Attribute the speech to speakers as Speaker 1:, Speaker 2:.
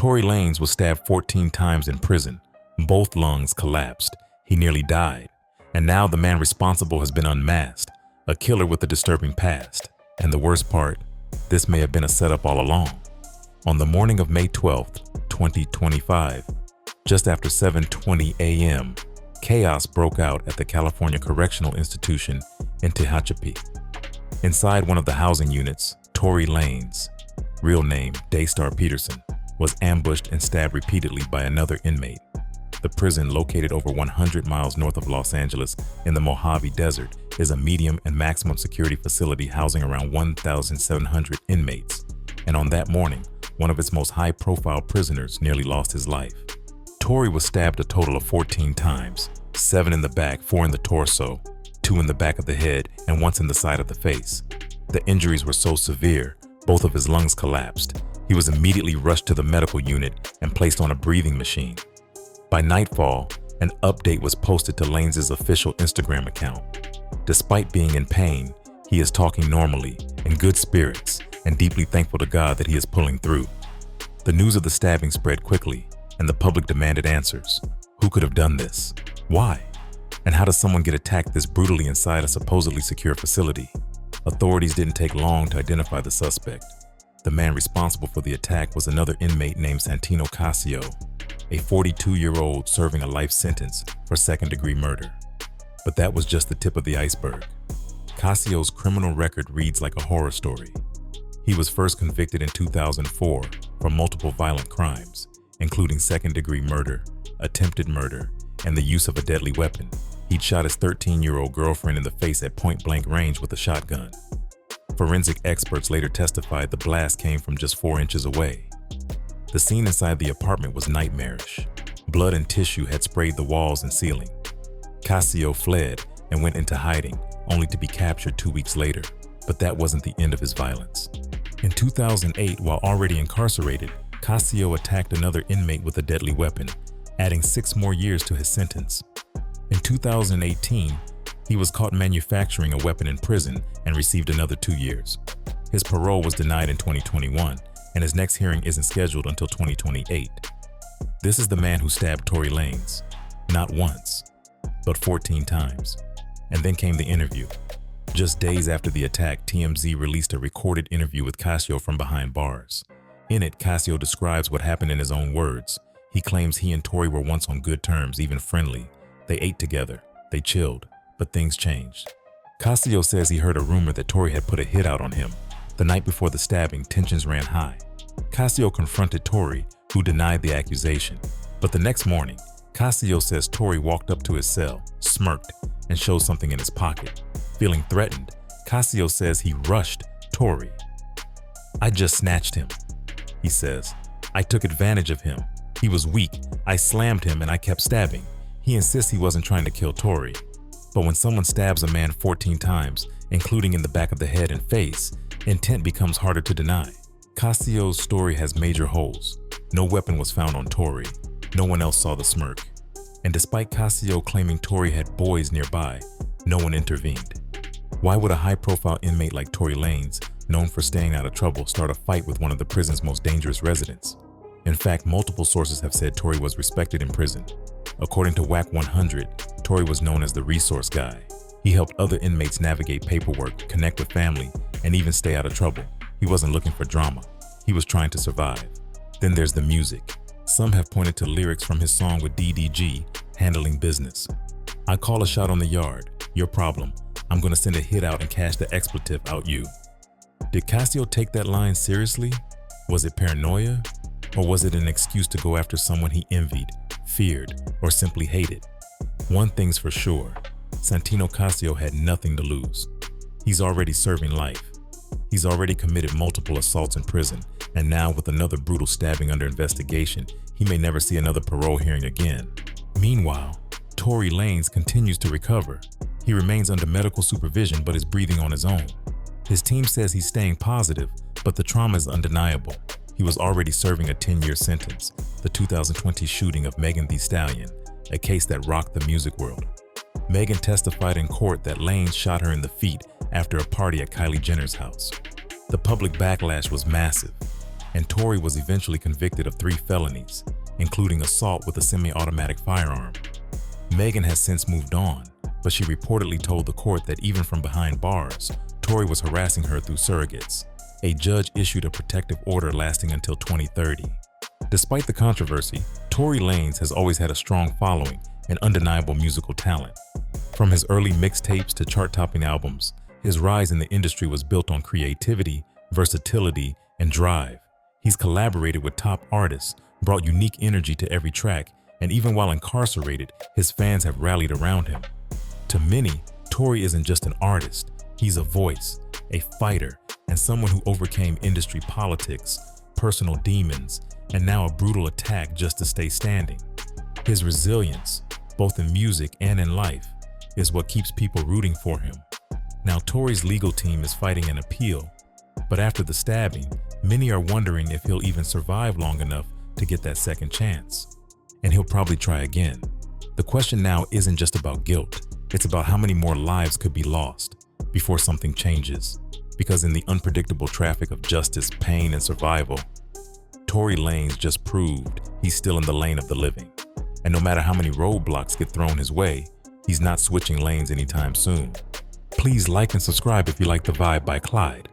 Speaker 1: Tory Lanez was stabbed 14 times in prison. Both lungs collapsed. He nearly died. And now the man responsible has been unmasked, a killer with a disturbing past. And the worst part, this may have been a setup all along. On the morning of May 12th, 2025, just after 7:20 a.m., chaos broke out at the California Correctional Institution in Tehachapi. Inside one of the housing units, Tory Lanez, real name Daystar Peterson, was ambushed and stabbed repeatedly by another inmate. The prison, located over 100 miles north of Los Angeles in the Mojave Desert, is a medium and maximum security facility housing around 1,700 inmates. And on that morning, one of its most high-profile prisoners nearly lost his life. Tory was stabbed a total of 14 times, 7 in the back, 4 in the torso, 2 in the back of the head, and once in the side of the face. The injuries were so severe, both of his lungs collapsed. He was immediately rushed to the medical unit and placed on a breathing machine. By nightfall, an update was posted to Lanez's official Instagram account. Despite being in pain, he is talking normally, in good spirits, and deeply thankful to God that he is pulling through. The news of the stabbing spread quickly, and the public demanded answers. Who could have done this? Why? And how does someone get attacked this brutally inside a supposedly secure facility? Authorities didn't take long to identify the suspect. The man responsible for the attack was another inmate named Santino Casio, a 42-year-old serving a life sentence for second-degree murder. But that was just the tip of the iceberg. Casio's criminal record reads like a horror story. He was first convicted in 2004 for multiple violent crimes, including second-degree murder, attempted murder, and the use of a deadly weapon. He'd shot his 13-year-old girlfriend in the face at point-blank range with a shotgun. Forensic experts later testified the blast came from just 4 inches away. The scene inside the apartment was nightmarish. Blood and tissue had sprayed the walls and ceiling. Casio fled and went into hiding, only to be captured 2 weeks later. But that wasn't the end of his violence. In 2008, while already incarcerated, Casio attacked another inmate with a deadly weapon, adding 6 more years to his sentence. In 2018, he was caught manufacturing a weapon in prison and received another 2 years. His parole was denied in 2021, and his next hearing isn't scheduled until 2028. This is the man who stabbed Tory Lanez, not once, but 14 times. And then came the interview. Just days after the attack, TMZ released a recorded interview with Casio from behind bars. In it, Casio describes what happened in his own words. He claims he and Tory were once on good terms, even friendly. They ate together, they chilled, but things changed. Casio says he heard a rumor that Tory had put a hit out on him. The night before the stabbing, tensions ran high. Casio confronted Tory, who denied the accusation. But the next morning, Casio says Tory walked up to his cell, smirked, and showed something in his pocket. Feeling threatened, Casio says he rushed Tory. "I just snatched him," he says. "I took advantage of him. He was weak. I slammed him and I kept stabbing." He insists he wasn't trying to kill Tory. But when someone stabs a man 14 times, including in the back of the head and face, intent becomes harder to deny. Casio's story has major holes. No weapon was found on Tory. No one else saw the smirk. And despite Casio claiming Tory had boys nearby, no one intervened. Why would a high-profile inmate like Tory Lanez, known for staying out of trouble, start a fight with one of the prison's most dangerous residents? In fact, multiple sources have said Tory was respected in prison. According to WAC 100, Tory was known as the resource guy. He helped other inmates navigate paperwork, connect with family, and even stay out of trouble. He wasn't looking for drama. He was trying to survive. Then there's the music. Some have pointed to lyrics from his song with DDG, Handling Business. "I call a shot on the yard. Your problem. I'm gonna send a hit out and cash the expletive out you." Did Casio take that line seriously? Was it paranoia? Or was it an excuse to go after someone he envied, feared, or simply hated? One thing's for sure, Santino Casio had nothing to lose. He's already serving life. He's already committed multiple assaults in prison, and now with another brutal stabbing under investigation, he may never see another parole hearing again. Meanwhile, Tory Lanez continues to recover. He remains under medical supervision but is breathing on his own. His team says he's staying positive, but the trauma is undeniable. He was already serving a 10-year sentence, the 2020 shooting of Megan Thee Stallion, a case that rocked the music world. Megan testified in court that Lanez shot her in the feet after a party at Kylie Jenner's house. The public backlash was massive. and Tory was eventually convicted of 3 felonies, including assault with a semi-automatic firearm. Megan has since moved on, but she reportedly told the court that even from behind bars, Tory was harassing her through surrogates. A judge issued a protective order lasting until 2030. Despite the controversy, Tory Lanez has always had a strong following and undeniable musical talent. From his early mixtapes to chart-topping albums, his rise in the industry was built on creativity, versatility, and drive. He's collaborated with top artists, brought unique energy to every track, and even while incarcerated, his fans have rallied around him. To many, Tory isn't just an artist, he's a voice, a fighter, and someone who overcame industry politics, personal demons, and now a brutal attack just to stay standing. His resilience, both in music and in life, is what keeps people rooting for him. Now, Tory's legal team is fighting an appeal, but after the stabbing, many are wondering if he'll even survive long enough to get that second chance. And he'll probably try again. The question now isn't just about guilt, it's about how many more lives could be lost before something changes. Because in the unpredictable traffic of justice, pain, and survival, Tory Lanez just proved he's still in the lane of the living. And no matter how many roadblocks get thrown his way, he's not switching lanes anytime soon. Please like and subscribe if you like The Vibe by Clyde.